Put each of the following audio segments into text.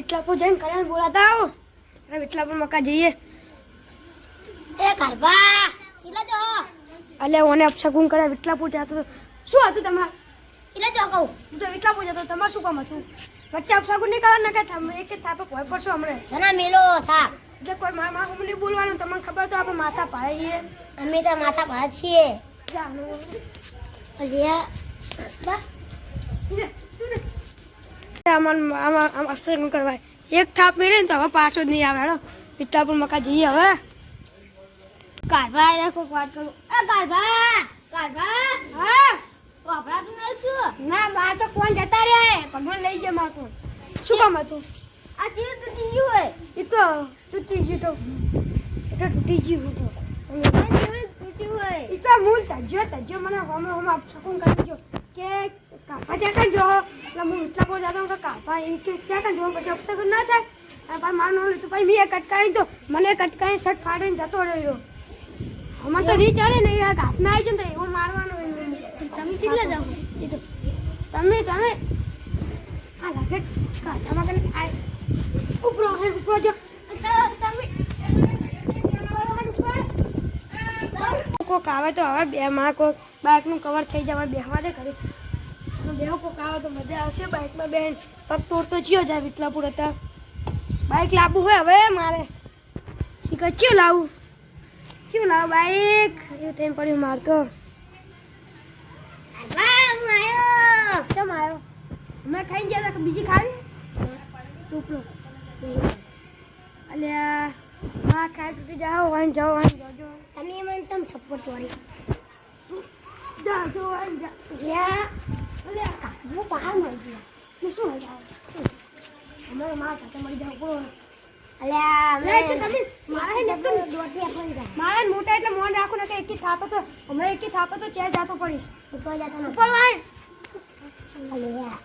વિઠલાપુર જઈને કલ્યાણ બોલાતા આવો અને વિઠલાપુર મકા જઈએ એ ગરબા કિલો જો અલે ઓને અપશગુન કરે વિઠલાપુર જતો શું હતું તમાર કિલો જો કહું તો વિઠલાપુર જતો તમાર શું કામ હતું વચ્ચે અપશગુન નહીં કરવા ના કે એક જ થાપે કોઈ પડશો હમણે સના મેલો થા એટલે કોઈ મારા નહીં બોલવાનું તમને ખબર તો આપણે માથા પાડીએ અમે તો માથા ભાત છીએ જાનો અલિયા બા આમાં અપશગુન કરવાય એક થાપ મેળે ને તો હવે પાછો જ નહીં આવે હેડો વિઠલાપુર મકા જઈએ હવે ગરબા રાખો વાત કરું એ ગરબા ગરબા હા વાપરા તું નહીં છું ના બા તો કોણ જતા રહ્યા હે ભગવાન લઈ જાય માર કોણ શું કામ હતું આ ચીર તૂટી ગયું હોય એ તો તૂટી ગયું તો એટલે તૂટી ગયું તો આ ચીર તૂટી હોય એ તો હું તજ્જો મને હમ અપશગુન કરી જો કે કાપા ચાકા જો એટલે હું એટલા બહુ જતો કે કાપા એ કે ચાકા જો પછી અપશગુન ના થાય અને પછી મારું લીધું પછી મેં કટકાઈ તો મને કટકાઈ શર્ટ ફાડીને જતો રહ્યો અમાર તો નહીં ચાલે ને યાર હાથમાં આવી જાય ને તો એવું મારવાનું તમે કેટલા જાવ એ તો તમે આ લાગે કાચામાં કરીને આ ઉપરો જો તમે કોક આવે તો હવે બે માં કોક બાઇકનું કવર થઈ જવા બેહવા દે કરી બેહો કોક આવે તો મજા આવશે બાઇકમાં બેન પગ તોડતો ચિયો જાય વિઠલાપુર હતા બાઇક લાવવું હોય હવે મારે શીખર ચિયો લાવું શું લાવ બાઇક એવું થઈને પડ્યું મારતો કેમ આવ્યો અમે ખાઈ ગયા હતા બીજી ખાવી ટુકડો અલ્યા માં ખાઈ તૂટી જાઓ વાન જાઓ તમે મને તમ સપોર્ટ વાળી જાઓ વાન જા યા અલ્યા કાકુ બહાર મળી ગયા શું હોય જાઓ અમે માં સાથે મળી જાઓ બોલો અલ્યા તમે મારા હે દોટી આપણ જા મારા મોટા એટલે મોન રાખો ને કે એકી થાપે તો હમણાં એકી થાપે તો ચે જાતો પડીશ ઉપર જતો ન ઉપર વાય અલ્યા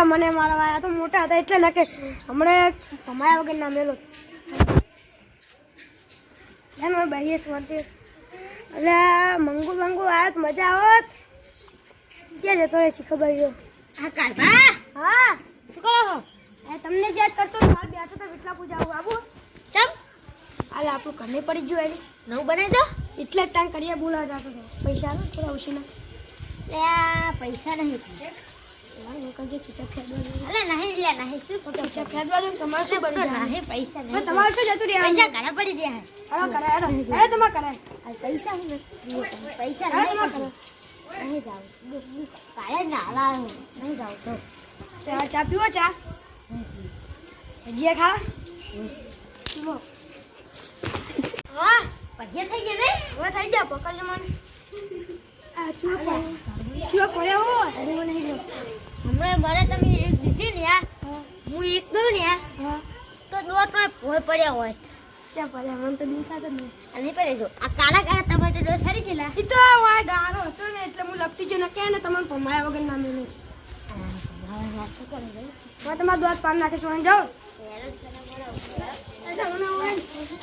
મને મારા વાયા તો મોટા હતા એટલે ને કે હમણાં કમાયા વગર ના મેલો મેં ભાઈએ સ્વાર્થી એટલે મંગુ આવ્યો તો મજા આવત ક્યાં જતો રહે શીખો ભાઈઓ આ ગરબા હા શું કરો છો તમને જ યાદ કરતો બહાર બેઠો તો વિઠલાપુર જાવું આવું ચમ હાલે આપણું ઘર નહીં પડી ગયું એની નવું બનાવી દો એટલે જ તાન કરીએ બોલાવા જતો હતો પૈસા આવે થોડા ઓછીના લે પૈસા નહીં કજે ખીચા ફેરવા અલે નહીં લે નહીં શું ખીચા ફેરવા દો તમારે શું બની જાય નહીં પૈસા પણ નહીં તમારે શું જતું રહ્યા પૈસા ઘણા પડી ગયા હાલો કરાય અરે તમારે કરાય પૈસા નહીં પૈસા અરે નહીં તમારે કરાય નહીં જાવ કાલે નાલા નહીં જાવ તો તો આ ચા પીવો ચા ભજીયા ખા પીવો હા ભજીયા થઈ ગયા ને હવે થઈ ગયા પકડજો મને આ ચૂપ પડ્યો હો અરે મને નહીં લો હમણાં મને તમે એક દીધી ને યાર હું એક દઉં ને યાર હા તો દોટમાં ભોય પડ્યા હોય ચા પડ્યા મને તો દેખાતો જ નહીં અને પડે જો આ કાળા કાળા ટમાટર ડોર ખરી ગયેલા એ તો આ ગારો હતો ને એટલે હું લપટી જો ને કે ને તમને પમાયા વગર ના મેલું શું કરે છે હવે તમારે દોત પાન નાખી સોન જાઓ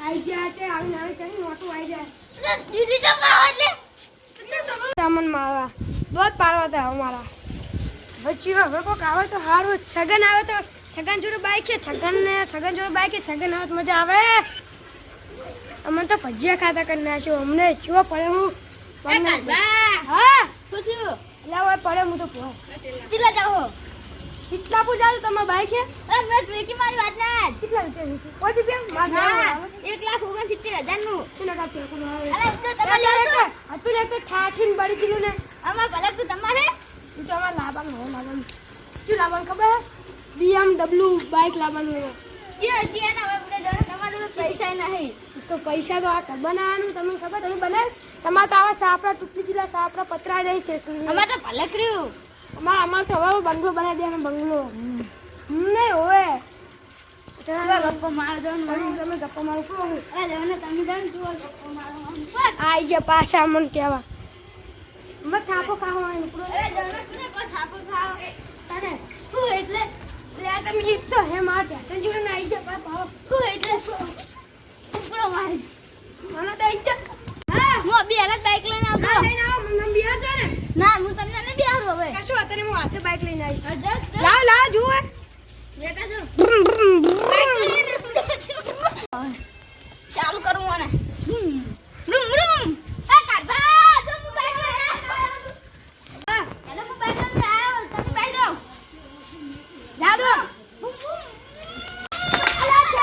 આઈ ગયા છે આવી નાવી કરી મોટું આવી જાય દીદી તો પાવા સામાન મારવા દોત પાડવા હતા અમારા વચ્ચે હવે કોઈક આવે તો સારું છગન આવે તો છગન જોડે બાઈક છે છગન જોડે બાઈક છે છગન આવે તો મજા આવે અમને તો ભજીયા ખાતા કરી નાખ્યો અમને ચો પડે હું હા શું થયું એટલે હવે પડે હું તો પોય કેટલા જાઓ કેટલા પૂજા તમારા બાઈક છે મેં ટ્રેકી મારી વાત ના કેટલા રૂપિયા હા 1,69,000 નું શું લગા હતું અરે તો તમારે ને તો ઠાઠીને બળી ગયું ને આમાં ભલે તું તમારે હું તો અમારે લાવવાનું હોય લાવવાનું શું લાવવાનું ખબર BMW બાઈક લાવવાનું હોય જે ના હવે આપણે ડર તમારે પૈસા નહીં તો પૈસા તો આ બનાવવાનું તમને ખબર તમે બનાવ તમારે તો આવા સાપડા તૂટી ગયેલા સાપડા પતરા જાય છે અમારે તો ભલે કર્યું અમારે તો હવે બંગલો બનાવી દેવાનો બંગલો નહીં હોય ગપ્પો માર દો તમે ગપ્પા મારો શું અરે દેવને તમે જાણ તું ગપ્પો મારો આઈ ગયા પાછા મને કહેવા મત થાપો ખાવાનું અરે દેવને તું કોઈ થાપો ખાવ તને શું એટલે તમે એક તો હે માર ત્યાં જોડે આવી ગયા પાછા શું એટલે ઉપરો મારી મને તો આવી ગયા હા હું બે અલગ બાઈક લઈને આવતો લઈને આવો મને બિહાર છે ને ના હું તમને નહીં બિહારું હવે શું અત્યારે હું હાથે બાઈક લઈને આવીશ અડધા લાવ જુઓ બેટા જો બ્રુમ, બ્રુમ, બ્રુમ. ચાલુ કરું મને રૂમ રૂમ આ કાઢા જો હું બાઈક લઈને હા એનો હું બાઈક લઈને આવ્યો તમે બાઈક લો જા દો. બૂમ બૂમ અલા છે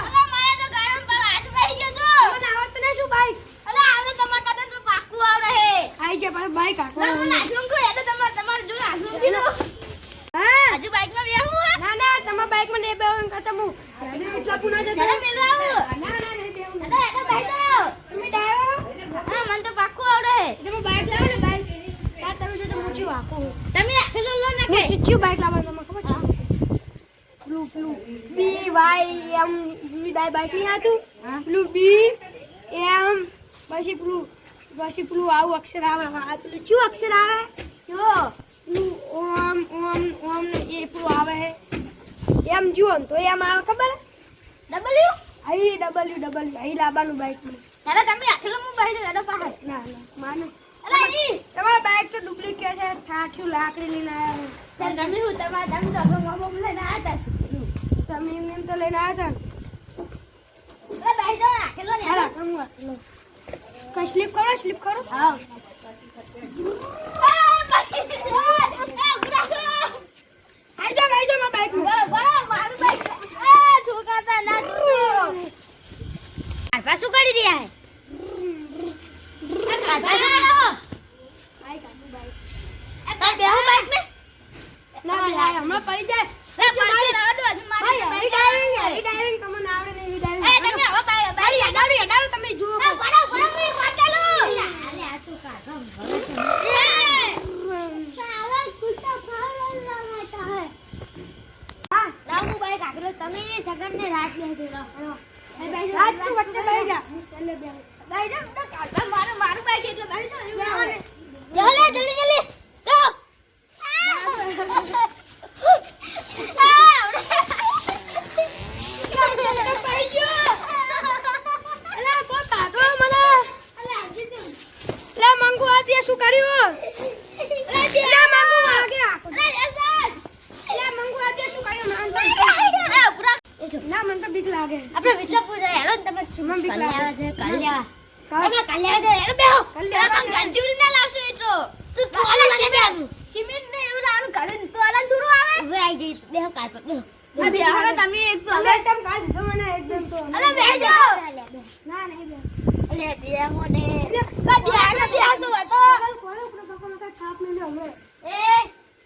અલા મારે તો ગાડમ પર હાથ બેહી ગયો તો મને આવડતું નહીં શું બાઈક? અલા આવડે તમાર કાકા તો પાક્કું આવડે હે આઈ જા પણ બાઈક ના હાંકવાનું. હું નાચું કો એટલે તમાર જો નાચું કીધું હા? હજુ બાઈક માં બેહું હે ના ના તમારા બાઈકમાં નહીં બેહવાનું કરતા હું એટલા પુના જતો. જરા પેલું આવું ના ના નહીં બેહવું. અલા એનો બાઈક લાવો તમે ડ્રાઈવર હો? હા મને તો પાક્કું આવડે હે તમે બાઈક લાવો ને બાઈક. તાર તમે જો તો હું ચીવું હાંકું. તમે પેલું લો ને હું કે ચીચી બાઈક લાવવાનું તમને ખબર છે? પેલું BYM બાઈક નહીં આવતું? પેલું BM પછી પેલું આવું અક્ષર આવે. આ પેલું શું અક્ષર આવે? જો પેલું ઓમ ને એ પેલું આવે હે. એમ જુઓ ને તો એમ આવે ખબર હે? ડબલ્યુ અહીં W અહીં લાવવાનું બાઈકમાં. અરે તમે આખેલો હું બાઈક એનો પાસે ના માનું. અલા ઈ તમારા બાઈક તો ડુપ્લિકેટ છે. ઠાઠ્યું લાકડી લઈને આવ્યા. તમે હું તમારે તમે તો આપણો મોમો લઈને આવ્યા હતા તમે એમ તો લઈને આવ્યા હતા ને. અરે બાઈક તો આખેલો ને હાલા, હું લો. કઈ સ્લીપ કરો? હા આઈ જાઓ મારા બાઈકમાં. મારું બાઈક ઠોકાતા ના આલ્ફા શું કરી રહ્યા હે આઈ કાઢું બાઈક. બેહું બાઈક ને ના ભાઈ, હમણાં પડી જાય. લે પડશે ના દો હજુ ભાઈ, મારી આવી ડ્રાઇવિંગ તમને આવડે નહીં, એવી ડ્રાઇવિંગ. એ તમે હવે બાઈક હટાડો, તમે જુઓ. બરાબર હું વાચાલો અલે આ તું કાઢો સાલા કુત્તા ખાવા લાગતા હે હા, રામુ બાઈક આગળ તમે સગન ને રાત લે દે રહો રાત તું વચ્ચે બેસી જા. હું છેલ્લે બેસું. બાઈ જા તો કાકા મારું બાઈક એટલે બાઈ જા જલ્દી જલ્દી go પડી ગયો. અલા, કોઈ કાઢો મને. લે, મંગુ આ તે શું કર્યું? લે, મંગુ વાગે આખો. લે, મંગુ આ તે શું કર્યું? ના, મને તો બીક લાગે. આપણે વિઠલાપુર જાય હેલો તમે મને બીક લાગે. છે કાલ્યા કાલ- તમે કાલ્યા જાય હેલો બેહો કાલ્યા તમે ગાંધીઉડી ના લાવશો એ તો તું તો આલા લઈ બેહું સિમેન્ટ ને એવું લાવવાનું ઘરે તો આલા થોડું આવે હવે આઈ જઈ બેહો કાલ પર બેહો બેહો તમે એક તો હવે એકદમ કાલ દીધો મને એકદમ તો. અલે બેહી જાઓ ના, નહીં બેહું. અલે બેહો ને કા બેહો તો હતો કાલ કોણે ઉપર પપ્પાનો કાંઈ છાપ નહીં લે હમણાં. એ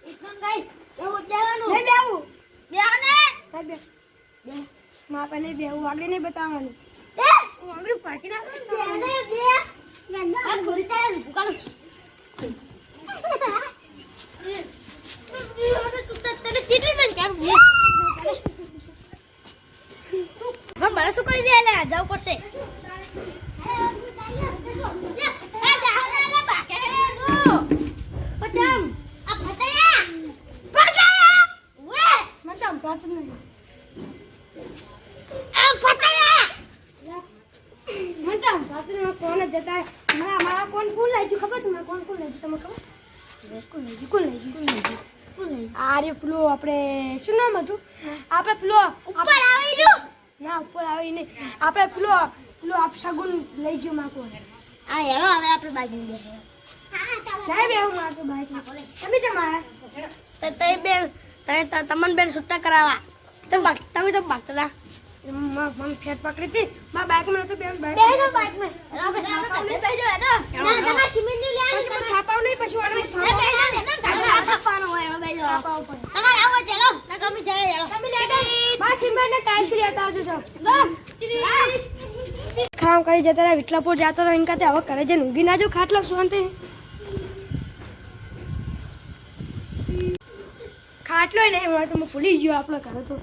એકદમ ગઈ એવું બેહવાનું નહીં બેહું. બેહો ને નહીં બેહ. મારા પાસે નહીં બેહું. વાગે નહીં બતાવવાનું. એ હું આગળ પાકી નાખીશ તો. બેહો ને બે આ ઘોડી તારે કાલ તને ચીટલી ને કેમ હા બસ શું કરી લે જાવ પડશે એ જાવ ને લે બાકે જો પતંગ આ ફટાયા વે મને તો સંભળાતું જ નહીં. આ ફટાયા મને તો સંભળાતું જ નહીં. કોણ જ જતા મારા કોણ લઈ ગયું ખબર તમને? કોણ લઈ ગયું તમને ખબર? કોણ લઈ ગયું? આ રે પેલું આપણે શું નામ હતું? આપણે પેલો ઉપર આવી ગયું ના ઉપર આવી નહીં. આપણે પેલો આપ સગુન લઈ ગયું મારા કોણ. આ હેરો હવે આપણે બાજુ બેહે સાહેબ એવું મારા તો બાઈક તમે કેમ આવ્યા? તો તઈ બેન તમને બેન છૂટા કરાવવા તમે તો ભાગતા હતા મને ફેટ પકડી હતી. મારા બાઈકમાં નહોતું બેન બાઈક. બેહો બાઈક મે આપણે કાલે બેહજો હેડો ના તમાર સિમેન્ટ ની લે પછી મને થાપાવ નહીં. પછી વાળા બેહજો ને કાલે થાપવાનો હોય એનો બેહજો થાપાવ પડે. તમારે આવો ચલો ના કમી જાય હેડો તમે લે મારા સિમેન્ટ ને ટાયર સુધી લેતા આવજો સર. કામ કરી જતા રહ્યા. વિઠલાપુર જતો રહ્યો. એના કરતા હવે ઘરે જઈને ઊંઘી ના જો ખાટલા શાંતિ. ખાટલો નહીં હોય તો હું ભૂલી ગયો આપણે ઘરે તો.